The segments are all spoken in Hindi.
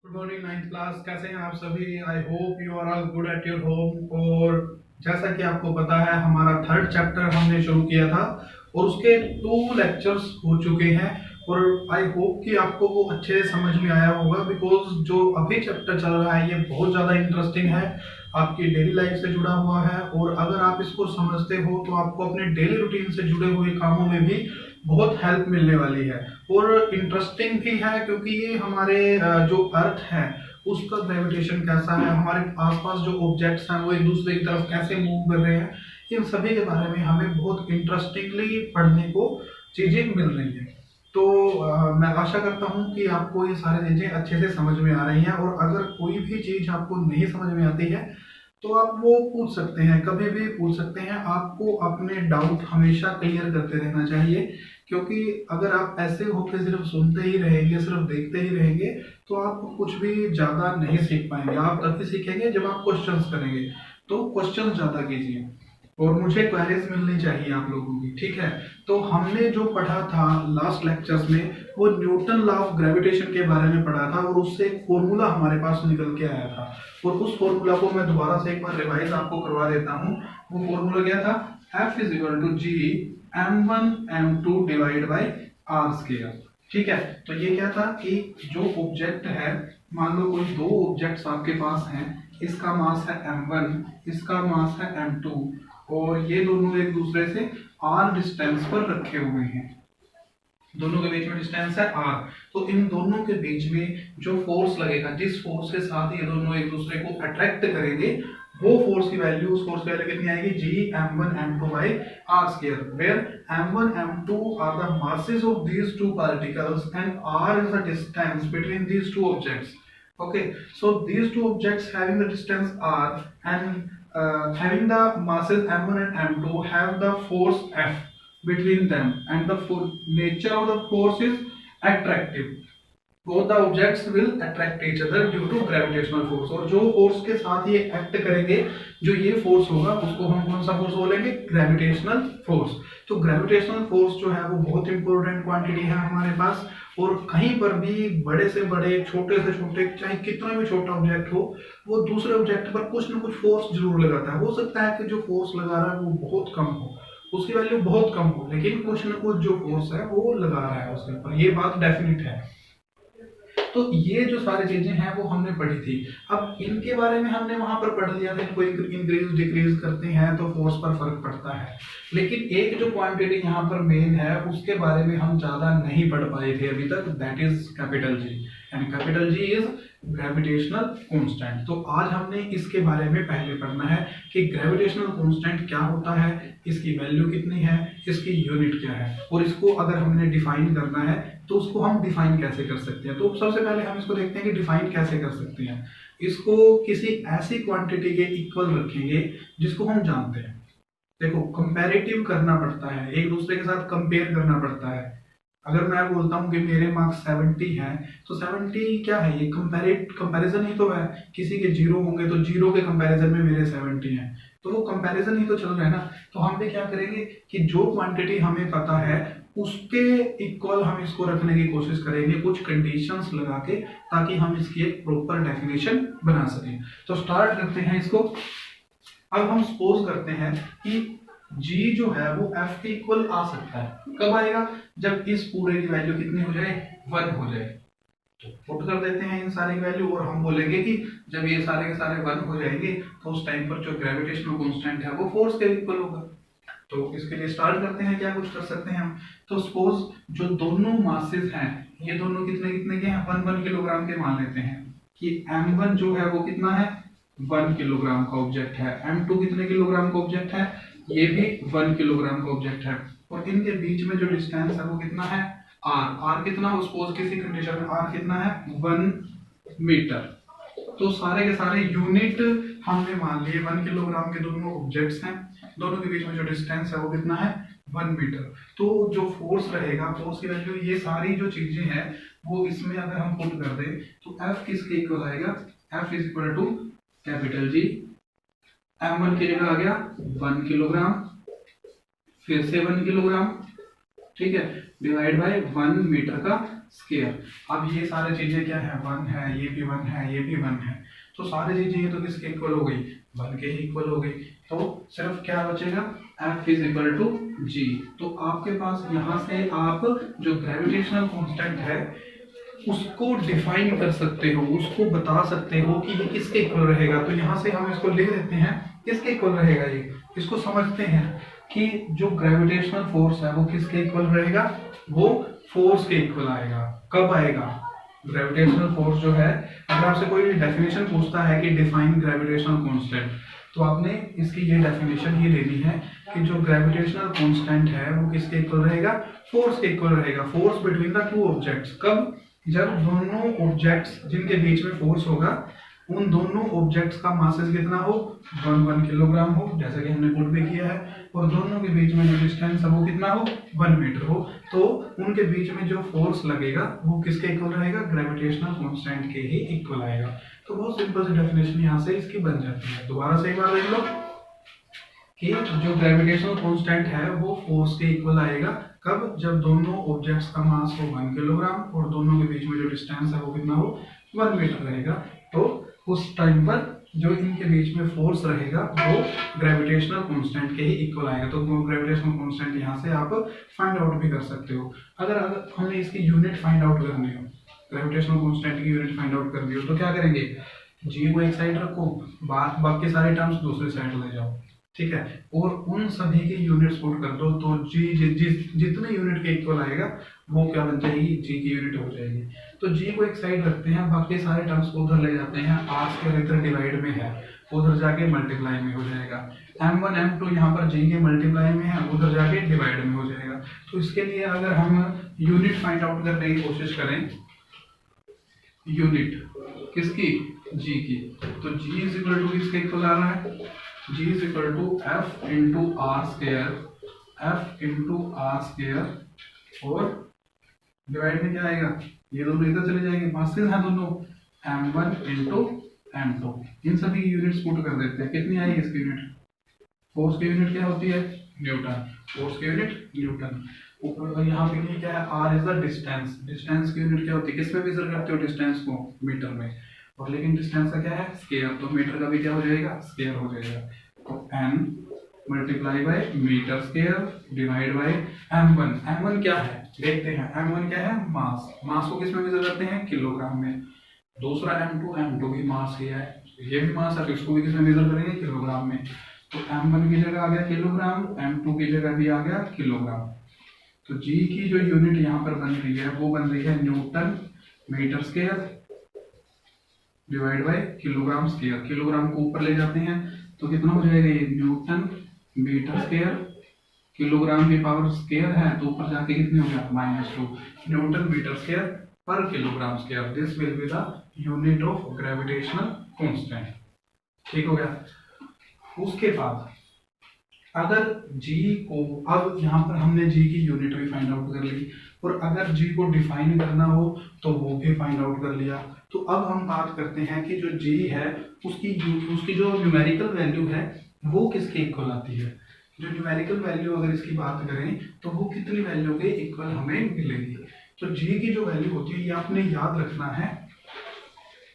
Good morning ninth class. कैसे हैं आप सभी? I hope you are all good at your home. और जैसा कि आपको पता है, हमारा थर्ड चैप्टर हमने शुरू किया था और उसके 2 लेक्चर्स हो चुके हैं। और आई होप कि आपको वो अच्छे से समझ में आया होगा, बिकॉज जो अभी चैप्टर चल रहा है ये बहुत ज़्यादा इंटरेस्टिंग है, आपकी डेली लाइफ से जुड़ा हुआ है। और अगर आप इसको समझते हो तो आपको अपने डेली रूटीन से जुड़े हुए कामों में भी बहुत हेल्प मिलने वाली है। और इंटरेस्टिंग भी है क्योंकि ये हमारे जो अर्थ है उसका ग्रेविटेशन कैसा है, हमारे आसपास जो ऑब्जेक्ट्स हैं वो एक दूसरे की तरफ कैसे मूव कर रहे हैं, इन सभी के बारे में हमें बहुत इंटरेस्टिंगली पढ़ने को चीजें मिल रही हैं। तो मैं आशा करता हूँ कि आपको ये सारी चीजें अच्छे से समझ में आ रही हैं। और अगर कोई भी चीज आपको नहीं समझ में आती है तो आप वो पूछ सकते हैं, कभी भी पूछ सकते हैं। आपको अपने डाउट हमेशा क्लियर करते रहना चाहिए, क्योंकि अगर आप ऐसे होकर सिर्फ सुनते ही रहेंगे, सिर्फ देखते ही रहेंगे, तो आप कुछ भी ज़्यादा नहीं सीख पाएंगे। आप तभी सीखेंगे जब आप क्वेश्चंस करेंगे। तो क्वेश्चन ज़्यादा कीजिए और मुझे क्वेरीज मिलनी चाहिए आप लोगों की, ठीक है? तो हमने जो पढ़ा था लास्ट लेक्चर्स में, वो न्यूटन लॉ ऑफ ग्रेविटेशन के बारे में पढ़ा था और उससे एक फॉर्मूला हमारे पास निकल के आया था। और उस फॉर्मूला को मैं दोबारा से एक बार रिवाइज आपको करवा देता हूँ। वो फॉर्मूला क्या था? F is equal to G m1 m2 divide by R square. ठीक है, तो ये क्या था कि जो ऑब्जेक्ट है, मान लो कोई 2 ऑब्जेक्ट्स आपके पास हैं, इसका मास है m1, इसका मास है m2, और ये दोनों एक दूसरे से r डिस्टेंस पर रखे हुए हैं। दोनों के बीच में डिस्टेंस है r। तो इन दोनों के बीच में जो फोर्स लगेगा, जिस फोर्स के साथ ये दोनों एक दूसरे को अट्रैक्ट करेंगे, वो फोर्स की वैल्यू, उस फोर्स की वैल्यू कितनी आएगी? G m1 m2 by R square, where m1 m2 are the masses of these two particles and r is the distance between these two objects. Okay, so these two objects having the distance r and having the masses m1 and m2 have the force F between them, and the nature of the force is attractive. Both the objects will attract each other due to gravitational force। और जो फोर्स के साथ ये एक्ट करेंगे, जो ये फोर्स होगा, उसको हम कौन सा फोर्स बोलेंगे? Gravitational force. तो ग्रेविटेशनल फोर्स जो है वो बहुत इंपॉर्टेंट क्वांटिटी है हमारे पास। और कहीं पर भी बड़े से बड़े, छोटे से छोटे, चाहे कितना भी छोटा ऑब्जेक्ट हो, वो दूसरे ऑब्जेक्ट पर कुछ ना कुछ फोर्स जरूर लगाता है। हो सकता है कि जो फोर्स लगा रहा है वो बहुत कम हो, उसकी वैल्यू बहुत कम हो, लेकिन कुछ ना कुछ जो फोर्स है वो लगा रहा है उसके ऊपर, ये बात डेफिनेट है। तो ये जो सारी चीजें हैं वो हमने पढ़ी थी। अब इनके बारे में हमने वहां पर पढ़ लिया था, इनको इंक्रीज डिक्रीज करते हैं तो फोर्स पर फर्क पड़ता है। लेकिन एक जो क्वांटिटी यहाँ पर मेन है, उसके बारे में हम ज्यादा नहीं पढ़ पाए थे अभी तक, that is capital G. And capital G is gravitational constant. तो आज हमने इसके बारे में पहले पढ़ना है कि ग्रेविटेशनल कांस्टेंट क्या होता है, इसकी वैल्यू कितनी है, इसकी यूनिट क्या है, और इसको अगर हमने डिफाइन करना है तो उसको हम डिफाइन कैसे कर सकते हैं। तो सबसे पहले हम इसको देखते हैं कि डिफाइन कैसे कर सकते हैं। इसको किसी ऐसी क्वांटिटी के इक्वल रखेंगे जिसको हम जानते हैं। देखो, कंपैरेटिव करना पड़ता है, एक दूसरे के साथ कंपेयर करना पड़ता है। अगर मैं बोलता हूँ कि मेरे मार्क्स 70 हैं, तो 70 क्या है? ये कंपैरिजन ही तो है। किसी के 0 होंगे तो 0 के कंपैरिजन में मेरे 70 हैं, तो वो कंपैरिजन ही तो चल रहा है ना। तो हम भी क्या करेंगे कि जो क्वांटिटी हमें पता है उसके इक्वल हम इसको रखने की कोशिश करेंगे, कुछ कंडीशंस लगा के, ताकि हम इसकी एक प्रॉपर डेफिनेशन बना सकें। तो स्टार्ट करते हैं इसको। अब हम सपोज करते हैं कि g जो है वो f के इक्वल आ सकता है। कब आएगा? जब इस पूरे की वैल्यू कितनी हो जाए? 1 हो जाए। तो पुट कर देते हैं इन सारे की वैल्यू और हम बोलेंगे कि जब ये सारे के सारे 1 हो जाएंगे तो उस टाइम पर जो ग्रेविटेशनल कांस्टेंट है वो फोर्स के इक्वल होगा। तो इसके लिए स्टार्ट करते हैं, क्या कुछ कर सकते हैं हम। तो सपोज जो दोनों मासेस हैं, ये दोनों कितने कितने के हैं? 1 किलोग्राम के मान लेते हैं कि m1 जो है वो कितना है? 1 किलोग्राम का ऑब्जेक्ट है। m2 कितने किलोग्राम का ऑब्जेक्ट है? ये भी 1 किलोग्राम का ऑब्जेक्ट है। और इनके बीच में जो डिस्टेंस है वो कितना है? r कितना हो? सपोज किसी कंडीशन में r कितना है? 1 मीटर। तो सारे के सारे यूनिट हमने मान लिए 1 किलोग्राम के दोनों ऑब्जेक्ट्स हैं, दोनों के बीच में जो डिस्टेंस है वो कितना है? 1 मीटर। तो जो फोर्स रहेगा, फोर्स की वैल्यू, ये सारी जो चीजें हैं वो इसमें अगर हम पुट कर दें तो F किसके इक्वल आएगा? F is equal to capital G, m1 की जगह आ गया 1 किलोग्राम, फिर से 1 किलोग्राम, ठीक है, डिवाइड बाय 1 मीटर का स्क्वायर। अब ये सारी चीजें क्या है, 1 है, ये भी 1 है, ये भी 1 है, तो सारी चीजें ये तो किसके इक्वल हो गई, 1 के ही इक्वल हो गई। तो सिर्फ क्या बचेगा, F is equal to G। तो आपके पास यहाँ से आप जो ग्रेविटेशनल कांस्टेंट है उसको डिफाइन कर सकते हो, उसको बता सकते हो कि ये किसके इक्वल रहेगा। तो यहाँ से हम इसको लिख देते हैं किसके इक्वल रहेगा, ये इसको समझते हैं कि जो ग्रेविटेशनल फोर्स है वो किसके इक्वल रहेगा, वो फोर्स के इक्वल आएगा। कब आएगा, ग्रेविटेशनल फोर्स जो है, अगर आपसे कोई डेफिनेशन पूछता है कि डिफाइन ग्रेविटेशनल कांस्टेंट, तो आपने इसकी ये डेफिनेशन ही लेनी है कि जो ग्रेविटेशनल कांस्टेंट है वो किसके इक्वल रहेगा, फोर्स के इक्वल रहेगा। Force between the two objects, कब, जब दोनों ऑब्जेक्ट्स जिनके बीच में फोर्स होगा उन दोनों ऑब्जेक्ट्स का मासेस कितना हो, 1 किलोग्राम हो, जैसा कि हमने पुट भी किया है, और दोनों के बीच में जो डिस्टेंस है वो कितना हो, 1 मीटर हो, तो उनके बीच में जो फोर्स लगेगा वो किसके इक्वल रहेगा, ग्रेविटेशनल कांस्टेंट के ही इक्वल आएगा। तो बहुत सिंपल सी डेफिनेशन यहाँ से इसकी बन जाती है। दोबारा से एक बार देख लो कि जो ग्रेविटेशनल कांस्टेंट है वो फोर्स के इक्वल आएगा, कब, जब दोनों ऑब्जेक्ट्स का मास हो 1 किलोग्राम और दोनों के बीच में जो डिस्टेंस है वो कितना हो, 1 मीटर रहेगा। तो उस टाइम पर जो इनके बीच में फोर्स रहेगा वो ग्रेविटेशनल कांस्टेंट के ही इक्वल आएगा। तो ग्रेविटेशनल कांस्टेंट यहाँ से आप फाइंड आउट भी कर सकते हो। अगर हमें इसकी यूनिट फाइंड आउट करनी हो, ग्रेविटेशनल कांस्टेंट की यूनिट फाइंड आउट करनी हो, तो क्या करेंगे, जी को एक साइड रखो, बाकी सारे टर्म्स दूसरी साइड ले जाओ, ठीक है, और उन सभी की यूनिट्स पुट कर दो, तो जी जितने यूनिट के इक्वल आएगा वो क्या बन जाएगी, जी की यूनिट हो जाएगी। तो जी को एक साइड रखते हैं, बाकी सारे टर्म्स को उधर ले जाते हैं, आर स्क्वायर इधर डिवाइड में है, उधर जाके मल्टीप्लाई में हो जाएगा, m1 m2 यहाँ पर जी के मल्टीप्लाई में है, उधर जाके डिवाइड में हो जाएगा। तो इसके लिए अगर हम यूनिट फाइंड आउट करने की कोशिश करें, यूनिट किसकी, जी की, तो जी इज इक्वल टू किसके इक्वल आ रहा है, G is equal to F into R square, F into R square, और डिवाइड में क्या आएगा, ये दोनों इधर चले जाएंगे, मासेस हैं दोनों, m1 into m2। इन सभी यूनिट्स पुट कर देते हैं, कितनी आएगी इसकी यूनिट, फोर्स की यूनिट क्या होती है, न्यूटन, फोर्स की यूनिट न्यूटन। ऊपर यहाँ पे क्या है, R is the distance, distance की यूनिट क्या होती है, किस में मेजर करते हो डिस्टेंस को, मीटर में, और लेकिन डिस्टेंस का क्या है, स्क्वायर, तो मीटर का भी क्या हो जाएगा, स्क्वायर हो जाएगा। तो n multiply by metre square divide by m1। m1 क्या है, देखते हैं, m1 क्या है, मास, मास को किस में मेजर करते हैं, किलोग्राम में। दूसरा m2 भी मास ही है, ये भी मास है, तो इसको भी किस में मेजर करेंगे, किलोग्राम में। तो m1 की जगह आ गया किलोग्राम, m2 की जगह भी आ गया किलोग्राम। तो g की जो यूनिट यहाँ पर बन रही है वो बन रही है newton metre square divide by kilogram square. Kilogram को ऊपर ले जाते हैं तो कितना हो जाएगा, ये न्यूटन मीटर स्क्वायर, किलोग्राम की पावर स्क्वायर है तो ऊपर जाके कितने हो गया, -2 न्यूटन मीटर स्क्वायर पर kilogram square. This will be the unit of gravitational constant. ठीक हो गया। उसके बाद अगर g को, अब यहाँ पर हमने g की यूनिट भी फाइंड आउट कर ली, और अगर g को डिफाइन करना हो तो वो भी फाइंड आउट कर लिया। तो अब हम बात करते हैं कि जो g है उसकी जो न्यूमेरिकल वैल्यू है वो किसके इक्वल आती है। जो न्यूमेरिकल वैल्यू अगर इसकी बात करें तो वो कितनी वैल्यू के इक्वल हमें मिलेगी। तो g की जो वैल्यू होती है ये आपने याद रखना है,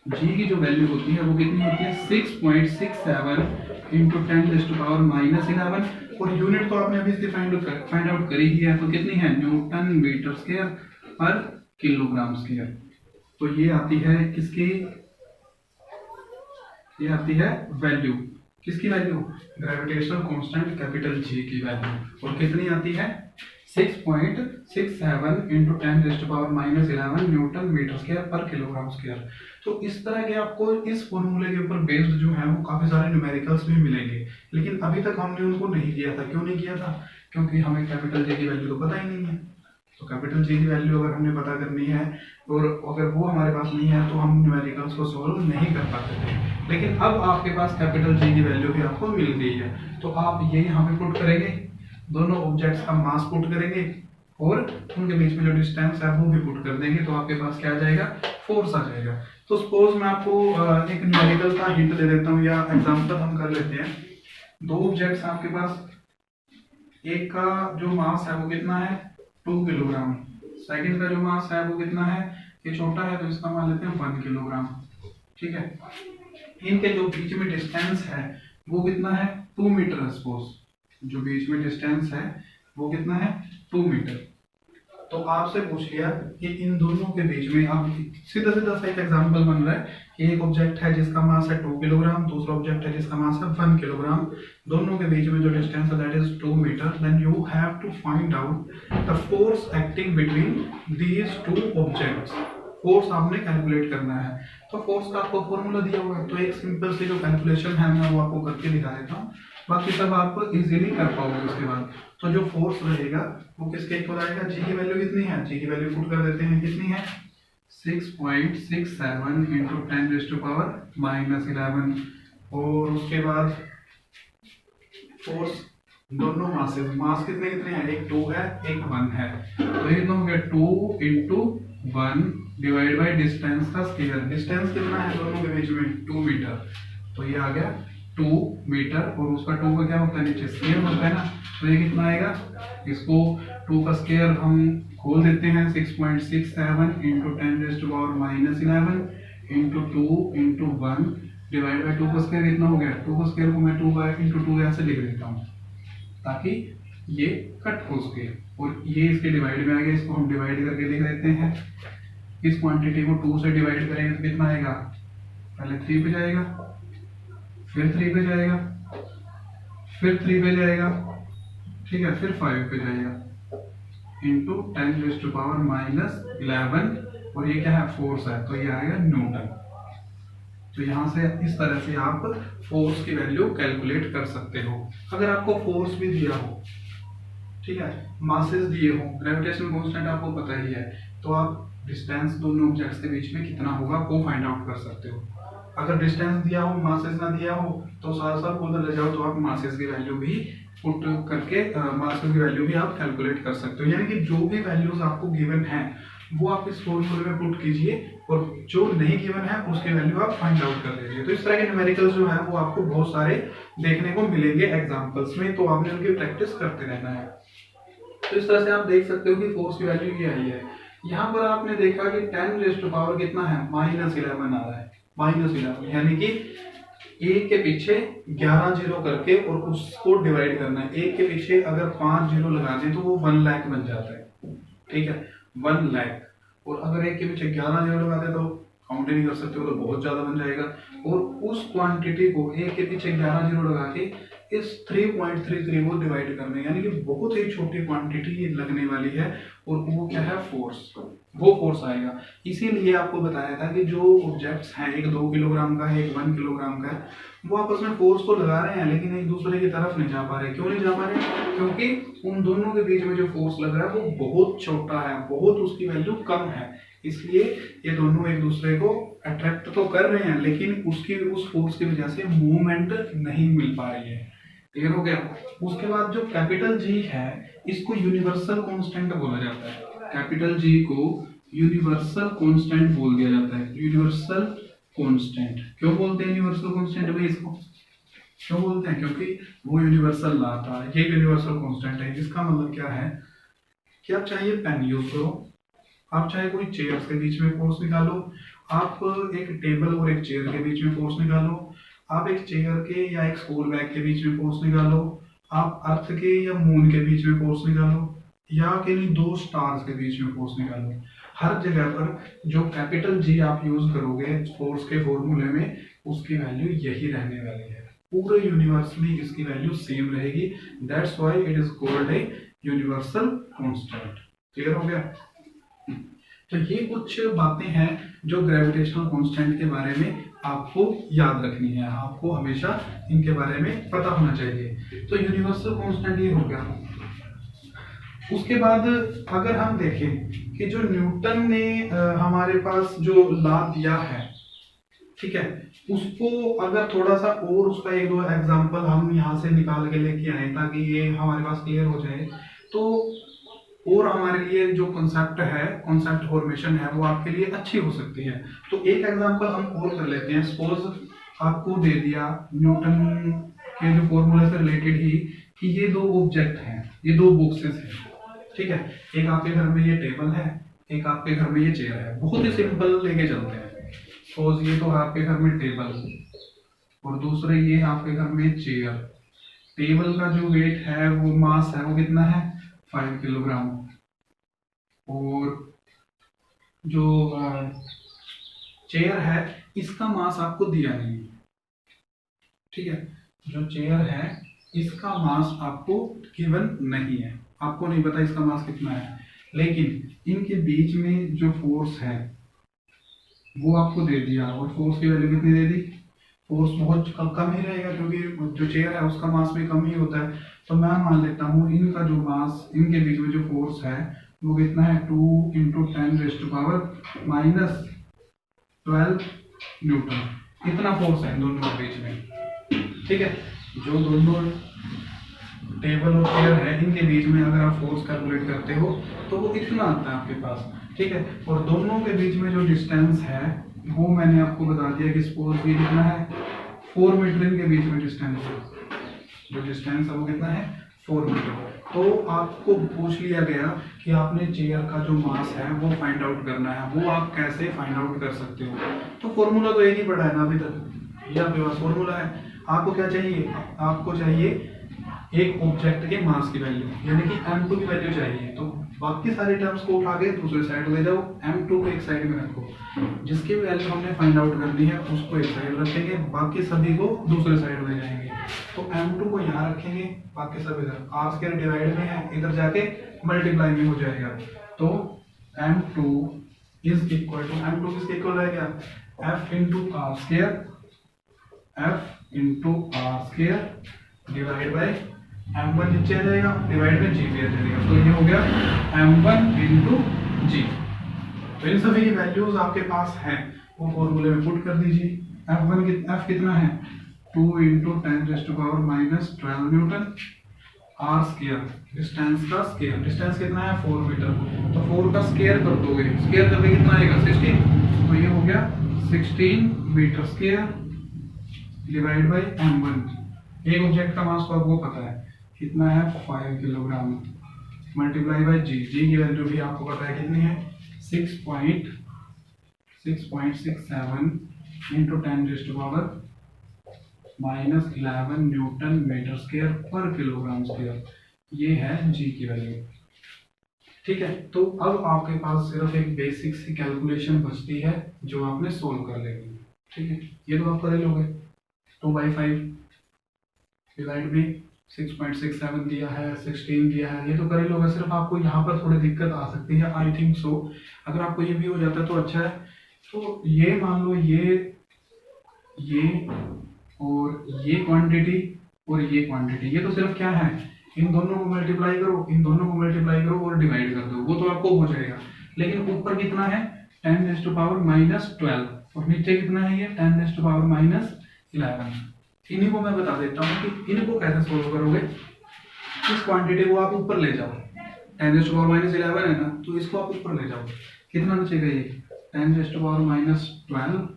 g की जो वैल्यू होती है वो कितनी होती है, 6.67 इंटू 10⁻⁻11, और यूनिट तो आपने अभी इसकी फाइंड आउट करी ही है, तो कितनी है, न्यूटन मीटर स्क्वायर पर किलोग्राम स्क्वायर। तो ये आती है किसकी, ये आती है वैल्यू, किसकी value, gravitational constant capital G की वैल्यू, और कितनी आती है 6.67 इंटू 10⁻⁻11 न्यूटन मीटर स्क्वायर पर किलोग्राम स्क्वायर। तो इस तरह के आपको इस फॉर्मूले के ऊपर बेस्ड जो है वो काफी सारे न्यूमेरिकल्स भी मिलेंगे, लेकिन अभी तक हमने उनको नहीं किया था। क्यों नहीं किया था, क्योंकि हमें कैपिटल J की वैल्यू तो पता ही नहीं है। तो कैपिटल J की वैल्यू अगर हमने पता करनी है और अगर वो हमारे पास नहीं है तो हम न्यूमेरिकल्स को सॉल्व नहीं कर पाते थे, लेकिन अब आपके पास कैपिटल J की वैल्यू भी आपको मिल गई है। तो आप ये यहाँ पे पुट करेंगे, दोनों ऑब्जेक्ट्स का मास पुट करेंगे और उनके बीच में जो डिस्टेंस है वो भी पुट कर देंगे, तो आपके पास क्या आ जाएगा, फोर्स आ जाएगा। तो सपोज मैं आपको एक न्यूमेरिकल का हिंट दे देता हूँ या एग्जांपल हम कर लेते हैं। दो ऑब्जेक्ट्स आपके पास, एक का जो मास है वो कितना है 2 किलोग्राम। सेकंड का जो मास है वो कितना है, ये छोटा है तो इसका मान लेते हैं 1 किलोग्राम। ठीक है, इनके जो बीच में डिस्टेंस है वो कितना है, 2 मीटर। सपोज जो बीच में डिस्टेंस है वो कितना है, 2 मीटर। तो आपसे पूछ लिया कि इन दोनों के बीच में, अब सीधा सीधा सा एक एग्जांपल बन रहा है कि एक ऑब्जेक्ट है जिसका मास है 2 किलोग्राम, दूसरा ऑब्जेक्ट है जिसका मास है 1 किलोग्राम, दोनों के बीच में जो डिस्टेंस है that is 2 metre. Then you have to find out the force acting between these two objects. Force आपने कैलकुलेट करना है। तो फोर्स का आपको फॉर्मूला दिया हुआ है, तो एक सिंपल सी जो कैलकुलेशन है मैं वो आपको करके दिखा देता हूँ, बाकी सब आप इजीली कर पाओगे उसके बाद। तो जो फोर्स रहेगा वो किसके इक्वल आएगा, जी की वैल्यू कितनी है, जी की वैल्यू पुट कर देते हैं, कितनी है 6.67 इंटू 10⁻⁻11। और उसके बाद फोर्स दोनों मासेस, मास कितने कितने हैं, एक 2 है एक 1 है, तो ये कितना हो गया 2 इंटू 1 डिवाइड बाई डिस्टेंस का स्क्वायर। डिस्टेंस कितना है दोनों के बीच में, 2 मीटर, तो ये आ गया 2 मीटर। और उसका 2 का क्या होता है, नीचे स्क्वायर होता है ना, तो ये कितना आएगा, इसको 2 का स्क्वायर हम खोल देते हैं, 6.67 into 10⁻⁻11 into 2 into 1 divide by 2 का स्क्वायर कितना हो गया, 2 का स्क्वायर को मैं 2 बाई इंटू 2 ऐसे लिख देता हूँ ताकि ये कट हो सके। और ये इसके डिवाइड में आ गया, इसको हम डिवाइड करके लिख देते हैं। इस क्वांटिटी को 2 से डिवाइड करेंगे तो कितना आएगा, पहले 3 पे जाएगा, फिर 3 पे जाएगा, फिर 3 पे जाएगा, ठीक है, फिर 5 पे जाएगा इंटू 10⁻⁻11। और ये क्या है, फोर्स है, तो ये आएगा न्यूटन। तो यहाँ से इस तरह से आप फोर्स की वैल्यू कैलकुलेट कर सकते हो। अगर आपको फोर्स भी दिया हो, ठीक है, मासेस दिए हो, ग्रेविटेशन कांस्टेंट आपको पता ही है, तो आप डिस्टेंस दोनों ऑब्जेक्ट्स के बीच में कितना होगा वो फाइंड आउट कर सकते हो। अगर डिस्टेंस दिया हो, मासेस ना दिया हो, तो साथ साथ बोलते ले जाओ, तो आप मासेस की वैल्यू भी पुट करके मासेस की वैल्यू भी आप कैलकुलेट कर सकते हो। यानी कि जो भी वैल्यूज आपको गिवन है वो आप इस फॉर्मूले में पुट कीजिए, और जो नहीं गिवन है उसकी वैल्यू आप फाइंड आउट कर दीजिए। तो इस तरह के न्यूमेरिकल्स जो है वो आपको बहुत सारे देखने को मिलेंगे एग्जाम्पल्स में, तो आपने उनकी प्रैक्टिस करते रहना है। तो इस तरह से आप देख सकते हो कि फोर्स की वैल्यू ये आई है। यहाँ पर आपने देखा कि 10⁻⁻ कितना है, -11 आ रहा है, -11, यानी कि एक के पीछे 11 जीरो करके और उसको डिवाइड करना है। एक के पीछे अगर 5 जीरो लगा दें तो वो 1 लाख बन जाता है, ठीक है, 1 लाख। और अगर एक के पीछे 11 जीरो लगा दे तो काउंट ही नहीं कर सकते हो, तो बहुत ज्यादा बन जाएगा। और उस क्वांटिटी को एक के पीछे 11 जीरो लगा के इस 3.33 को डिवाइड करना, यानी कि बहुत ही छोटी क्वांटिटी लगने वाली है, और वो क्या है, फोर्स, वो फोर्स आएगा। इसीलिए आपको बताया था कि जो ऑब्जेक्ट्स हैं, एक 2 किलोग्राम का है, एक 1 किलोग्राम का है, वो आपस में फोर्स तो लगा रहे हैं लेकिन एक दूसरे की तरफ नहीं जा पा रहे। क्यों नहीं जा पा रहे, क्योंकि उन दोनों के बीच में जो फोर्स लग रहा है वो बहुत छोटा है, बहुत उसकी वैल्यू कम है, इसलिए ये दोनों एक दूसरे को अट्रैक्ट तो कर रहे हैं लेकिन उसकी उस फोर्स की वजह से मूवमेंट नहीं मिल पा रही है। क्लियर हो गया। उसके बाद जो कैपिटल जी है इसको यूनिवर्सल कांस्टेंट बोला जाता है। कैपिटल जी को यूनिवर्सल कांस्टेंट बोल दिया जाता है। यूनिवर्सल कांस्टेंट क्यों बोलते हैं, यूनिवर्सल कांस्टेंट भाई इसको क्यों बोलते हैं, क्योंकि वो यूनिवर्सल लाता है, ये यूनिवर्सल कांस्टेंट है। इसका मतलब क्या है कि आप चाहे पेन यूज करो, आप चाहे कोई चेयर्स के बीच में फोर्स निकालो, आप एक टेबल और एक चेयर के बीच में फोर्स निकालो, आप एक चेयर के या एक स्कूल बैग के बीच में फोर्स निकालो, आप अर्थ के या मून के बीच में फोर्स निकालो, या किन्हीं 2 स्टार्स के बीच में फोर्स निकालो, हर जगह पर जो कैपिटल जी आप यूज करोगे फोर्स के फॉर्मूले में, उसकी वैल्यू यही रहने वाली है। पूरे यूनिवर्स में इसकी वैल्यू सेम रहेगी। That's why it is called a universal constant. Clear हो गया। तो ये कुछ बातें हैं जो ग्रेविटेशनल कांस्टेंट के बारे में आपको याद रखनी है, आपको हमेशा इनके बारे में पता होना चाहिए। तो यूनिवर्सल कांस्टेंट ये हो गया। उसके बाद अगर हम देखें कि जो न्यूटन ने हमारे पास जो लॉ दिया है, ठीक है, उसको अगर थोड़ा सा और उसका 1-2 एग्जांपल हम यहाँ से निकाल के लेके आए ताकि ये हमारे पास क्लियर हो जाए, तो और हमारे लिए जो कॉन्सेप्ट फॉर्मेशन है वो आपके लिए अच्छी हो सकती है। तो एक एग्जांपल हम और कर लेते हैं। सपोज आपको दे दिया न्यूटन के जो फॉर्मूले से रिलेटेड ही कि ये 2 ऑब्जेक्ट हैं, ये 2 बॉक्सेस हैं, ठीक है, एक आपके घर में ये टेबल है, एक आपके घर में ये चेयर है, बहुत ही सिंपल लेके चलते हैं। सपोज ये तो आपके घर में टेबल और दूसरे ये आपके घर में चेयर। टेबल का जो वेट है वो मास है वो कितना है 5 किलोग्राम, और जो चेयर है इसका मास आपको दिया नहीं है, ठीक है, जो चेयर है इसका मास आपको गिवन नहीं है, आपको नहीं पता इसका मास कितना है, लेकिन इनके बीच में जो फोर्स है वो आपको दे दिया, और फोर्स की वैल्यू कितनी दे दी, फोर्स बहुत कम ही रहेगा क्योंकि जो चेयर है उसका मास भी कम ही होता है। तो मैं मान लेता हूँ इनका जो मास, इनके बीच में जो फोर्स है वो कितना है 2 × 10⁻⁻12 न्यूटन, इतना फोर्स है इन दोनों के बीच में, ठीक है। जो दोनों टेबल और चेयर है इनके बीच में अगर आप फोर्स कैलकुलेट करते हो तो वो इतना आता है आपके पास, ठीक है। और दोनों के बीच में जो डिस्टेंस है वो मैंने आपको बता दिया कि सपोज ये कितना है 4 मीटर, इनके बीच में डिस्टेंस है, जो डिस्टेंस है वो कितना है 4 मीटर। तो आपको पूछ लिया गया कि आपने चेयर का जो मास है वो फाइंड आउट करना है, वो आप कैसे फाइंड आउट कर सकते हो। तो फॉर्मूला तो एक ही पढ़ा है ना अभी तक, ये आपके पास फॉर्मूला है। आपको क्या चाहिए, आपको चाहिए एक ऑब्जेक्ट के मास की वैल्यू, यानी कि m2 की वैल्यू चाहिए। तो बाकी सारे टर्म्स को उठा के दूसरे साइड ले जाओ, m2 को एक साइड में रखो, जिसकी वैल्यू हमने फाइंड आउट करनी है उसको एक साइड रखेंगे, बाकी सभी को दूसरे साइड ले जाएंगे। तो m2 को यहाँ रखेंगे, बाकी सब इधर, r² डिवाइड में है, इधर जाके मल्टीप्लाई में हो जाएगा। तो m2 is equal to, m2 किसके इक्वल रहेगा f × r², f × r² divide by m1 नीचे आ जाएगा, डिवाइड में g पे आ जाएगा। तो ये हो गया m1 × g। तो इन सभी की वैल्यूज आपके पास हैं, वो फॉर्मूले में पुट कर दीजिए। f कितना है 2 × 10⁻⁻12 न्यूटन, r², डिस्टेंस का स्क्वायर, डिस्टेंस कितना है 4 मीटर, तो 4 का स्क्वायर कर दोगे, स्क्वायर करके कितना आएगा 16, तो ये हो गया 16 metre square divide by m1। एक ऑब्जेक्ट का मास तो आपको पता है कितना है 5 kilogram, multiply by g, g की वैल्यू भी आपको पता है कितनी है 6.67 × 10⁻⁻11 न्यूटन मीटर स्क्वायर पर किलोग्राम स्क्वायर, ये है g की वैल्यू, ठीक है। तो अब आपके पास सिर्फ एक बेसिक सी कैलकुलेशन बचती है जो आपने सोल्व कर लेनी है, ठीक है। ये तो आप कर लोगे, 2/5 डिवाइड में 6.67 दिया है, 16 दिया है, ये तो कर ही लोगे। सिर्फ आपको यहाँ पर थोड़ी दिक्कत आ सकती है, आई थिंक सो। अगर आपको ये भी हो जाता है तो अच्छा है। तो ये मान लो ये और ये क्वांटिटी और ये क्वांटिटी, ये तो सिर्फ क्या है, इन दोनों को मल्टीप्लाई करो, इन दोनों को मल्टीप्लाई करो और डिवाइड कर दो, वो तो आपको हो जाएगा। लेकिन ऊपर कितना है 10⁻⁻12 और नीचे कितना है ये 10⁻⁻11। इन्हीं को मैं बता देता हूँ कि इनको कैसे सोल्व करोगे। इस क्वांटिटी को आप ऊपर ले जाओ, 10⁻⁻11 है ना, तो इसको आप ऊपर ले जाओ, कितना बचेगा ये 10⁻⁻12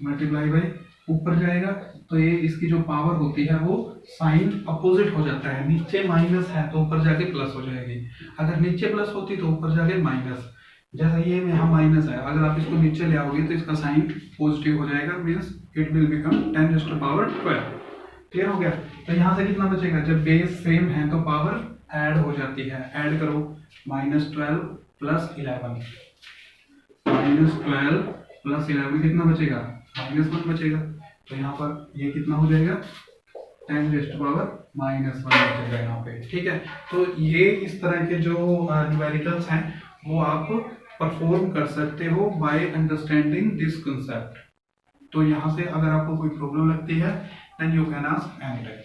मल्टीप्लाई बाय ऊपर जाएगा, तो ये इसकी जो पावर होती है वो साइन अपोजिट हो जाता है, नीचे माइनस है तो ऊपर जाके प्लस हो जाएगी, अगर नीचे प्लस होती तो ऊपर जाके माइनस। जैसा ये यहाँ माइनस है, अगर आप इसको नीचे ले आओगे तो इसका साइन पॉजिटिव हो जाएगा, means it will become 10⁻12। Clear हो गया। तो यहाँ से कितना बचेगा, जब बेस सेम है तो पावर ऐड हो जाती है, ऐड करो -12 + 11, -12 + 11 कितना बचेगा -1 बचेगा। तो यहाँ पर ये कितना हो जाएगा 10⁻⁻1 बचेगा यहाँ पे, ठीक है। तो ये इस तरह के जो न्यूमेरिकल्स हैं वो आप परफॉर्म कर सकते हो बाय अंडरस्टैंडिंग दिस कंसेप्ट। तो यहाँ से अगर आपको कोई प्रॉब्लम लगती है then you can ask any time.